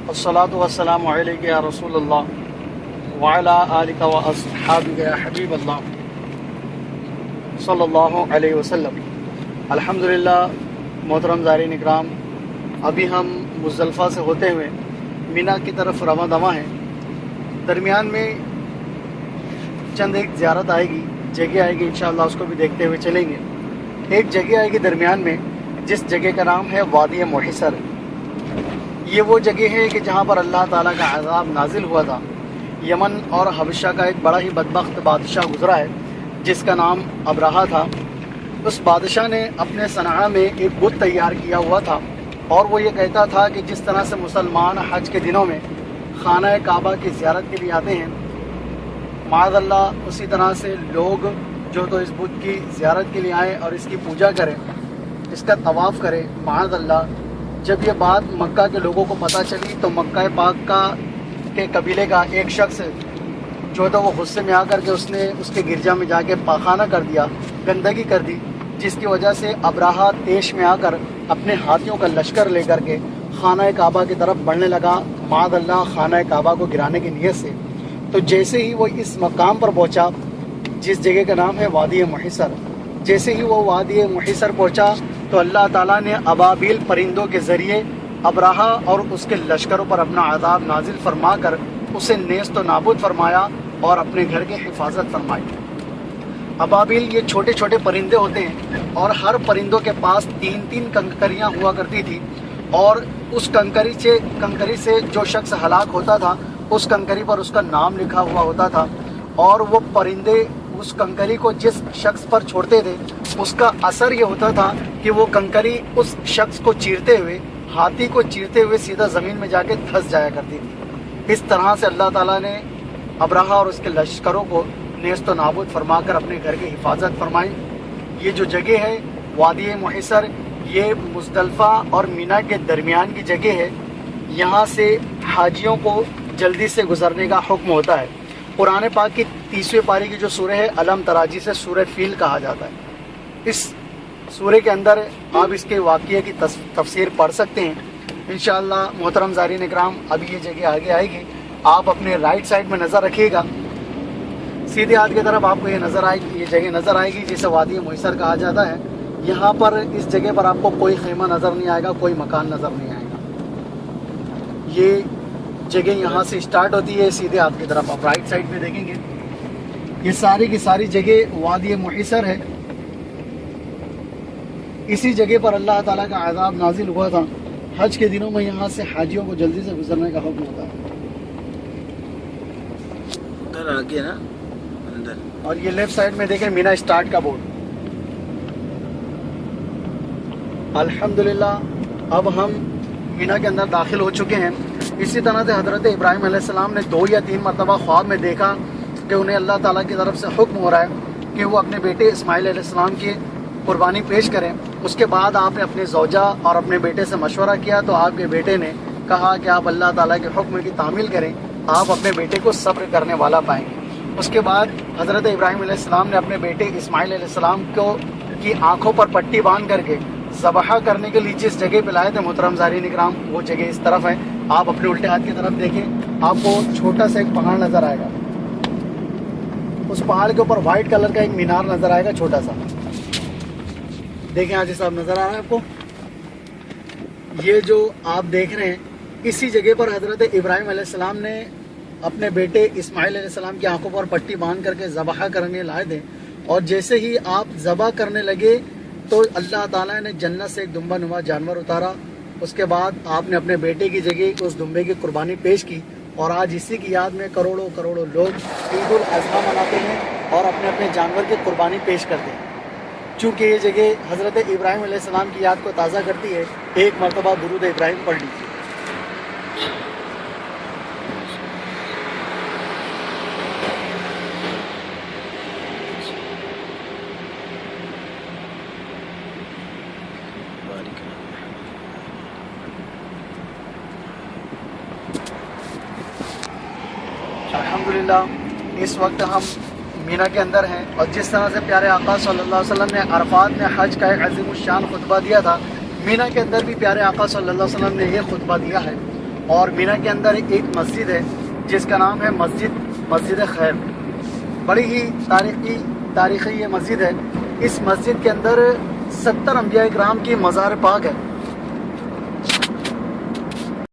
والصلاة والسلام علیک یا رسول اللہ وعلی آلک و اصحابک یا حبیب اللہ صلی اللہ علیہ وسلم۔ الحمدللہ محترم زائرین اکرام، ابھی ہم مزدلفہ سے ہوتے ہوئے مینا کی طرف رواں دواں ہیں۔ درمیان میں چند ایک زیارت آئے گی، جگہ آئے گی، انشاءاللہ اس کو بھی دیکھتے ہوئے چلیں گے۔ ایک جگہ آئے گی درمیان میں جس جگہ کا نام ہے وادی محصر۔ یہ وہ جگہ ہے کہ جہاں پر اللہ تعالیٰ کا عذاب نازل ہوا تھا۔ یمن اور حبشہ کا ایک بڑا ہی بدبخت بادشاہ گزرا ہے جس کا نام ابرہہ تھا۔ اس بادشاہ نے اپنے صنعاء میں ایک بت تیار کیا ہوا تھا، اور وہ یہ کہتا تھا کہ جس طرح سے مسلمان حج کے دنوں میں خانہ کعبہ کی زیارت کے لیے آتے ہیں، معاذ اللہ اسی طرح سے لوگ جو تو اس بت کی زیارت کے لیے آئیں اور اس کی پوجا کریں، اس کا طواف کریں۔ معاذ اللہ جب یہ بات مکہ کے لوگوں کو پتہ چلی تو مکہ پاک کے قبیلے کا ایک شخص جو تو وہ غصے میں آ کر کے اس نے اس کے گرجا میں جا کے پاخانہ کر دیا، گندگی کر دی، جس کی وجہ سے ابرہہ طیش میں آ کر اپنے ہاتھیوں کا لشکر لے کر کے خانہ کعبہ کی طرف بڑھنے لگا، معاذ اللہ خانہ کعبہ کو گرانے کی نیت سے۔ تو جیسے ہی وہ اس مقام پر پہنچا جس جگہ کا نام ہے وادی محصر، جیسے ہی وہ وادی محصر پہنچا تو اللہ تعالیٰ نے ابابیل پرندوں کے ذریعے ابرہہ اور اس کے لشکروں پر اپنا عذاب نازل فرما کر اسے نیست و نابود فرمایا اور اپنے گھر کی حفاظت فرمائی۔ ابابیل یہ چھوٹے چھوٹے پرندے ہوتے ہیں، اور ہر پرندوں کے پاس 3 کنکریاں ہوا کرتی تھی، اور اس کنکری سے جو شخص ہلاک ہوتا تھا اس کنکری پر اس کا نام لکھا ہوا ہوتا تھا، اور وہ پرندے اس کنکری کو جس شخص پر چھوڑتے تھے اس کا اثر یہ ہوتا تھا کہ وہ کنکری اس شخص کو چیرتے ہوئے، ہاتھی کو چیرتے ہوئے سیدھا زمین میں جا کے دھس جایا کرتی تھی۔ اس طرح سے اللہ تعالیٰ نے ابرہہ اور اس کے لشکروں کو نیست و نابود فرما کر اپنے گھر کی حفاظت فرمائی۔ یہ جو جگہ ہے وادی محصر، یہ مزدلفہ اور مینا کے درمیان کی جگہ ہے۔ یہاں سے حاجیوں کو جلدی سے گزرنے کا حکم ہوتا ہے۔ قرآن پاک کی 30ویں پاری کی جو سورہ ہے علم تراجی سے سورہ فیل کہا جاتا ہے۔ اس سورہ کے اندر آپ اس کے واقعے کی تفسیر پڑھ سکتے ہیں انشاءاللہ۔ محترم زائرین اکرام، ابھی یہ جگہ آگے آئے گی، آپ اپنے رائٹ سائڈ میں نظر رکھیے گا، سیدھے ہاتھ کی طرف آپ کو یہ جگہ نظر آئے گی جسے وادی محصر کہا جاتا ہے۔ یہاں پر اس جگہ پر آپ کو کوئی خیمہ نظر نہیں آئے گا، کوئی مکان نظر نہیں آئے گا۔ یہ جگہ یہاں سے اسٹارٹ ہوتی ہے، سیدھے ہاتھ کی طرف آپ رائٹ سائڈ میں دیکھیں گے، یہ ساری کی ساری جگہ وادی محصر ہے۔ اسی جگہ پر اللہ تعالیٰ کا عذاب نازل ہوا تھا۔ حج کے دنوں میں یہاں سے حاجیوں کو جلدی سے گزرنے کا حکم ہوتا ہے۔ ادھر آگے نا اندر، اور یہ لیفٹ سائڈ میں دیکھیں مینا اسٹارٹ کا بورڈ۔ الحمدللہ اب ہم مینا کے اندر داخل ہو چکے ہیں۔ اسی طرح سے حضرت ابراہیم علیہ السلام نے 2 یا 3 مرتبہ خواب میں دیکھا کہ انہیں اللہ تعالیٰ کی طرف سے حکم ہو رہا ہے کہ وہ اپنے بیٹے اسماعیل علیہ السلام کی قربانی پیش کریں۔ اس کے بعد آپ نے اپنے زوجہ اور اپنے بیٹے سے مشورہ کیا تو آپ کے بیٹے نے کہا کہ آپ اللہ تعالیٰ کے حکم کی تعمیل کریں، آپ اپنے بیٹے کو صبر کرنے والا پائیں گے۔ اس کے بعد حضرت ابراہیم علیہ السلام نے اپنے بیٹے اسماعیل علیہ السلام کی آنکھوں پر پٹی باندھ کر کے ذبح کرنے کے لیے جس جگہ پہ لائے تھے محترم زائرین اکرام، وہ جگہ اس طرف ہے۔ آپ اپنے الٹے ہاتھ کی طرف دیکھیں، آپ کو چھوٹا سا ایک پہاڑ نظر آئے گا، اس پہاڑ کے اوپر وائٹ کلر کا ایک مینار نظر آئے گا چھوٹا سا، دیکھیں حاجی صاحب نظر آ رہا ہے آپ کو؟ یہ جو آپ دیکھ رہے ہیں اسی جگہ پر حضرت ابراہیم علیہ السلام نے اپنے بیٹے اسماعیل علیہ السلام کی آنکھوں پر پٹی باندھ کر کے ذبح کرنے لائے تھے، اور جیسے ہی آپ ذبح کرنے لگے تو اللہ تعالیٰ نے جنت سے ایک دمبا نما جانور اتارا۔ اس کے بعد آپ نے اپنے بیٹے کی جگہ اس دمبے کی قربانی پیش کی، اور آج اسی کی یاد میں کروڑوں لوگ عید الاضحیٰ مناتے ہیں اور اپنے اپنے جانور کی قربانی پیش کرتے ہیں۔ چونکہ یہ جگہ حضرت ابراہیم علیہ السلام کی یاد کو تازہ کرتی ہے، ایک مرتبہ درود ابراہیم پڑھ لیجیے۔ الحمدللہ اس وقت ہم مینا کے اندر ہیں، اور جس طرح سے پیارے آقا صلی اللہ علیہ وسلم نے عرفات میں حج کا ایک عظیم الشان خطبہ دیا تھا، مینا کے اندر بھی پیارے آقا صلی اللہ علیہ وسلم نے یہ خطبہ دیا ہے۔ اور مینا کے اندر ایک مسجد ہے جس کا نام ہے مسجد خیر. بڑی ہی تاریخی یہ مسجد ہے. اس مسجد کے اندر 70 انبیاء کرام کی مزار پاک ہے.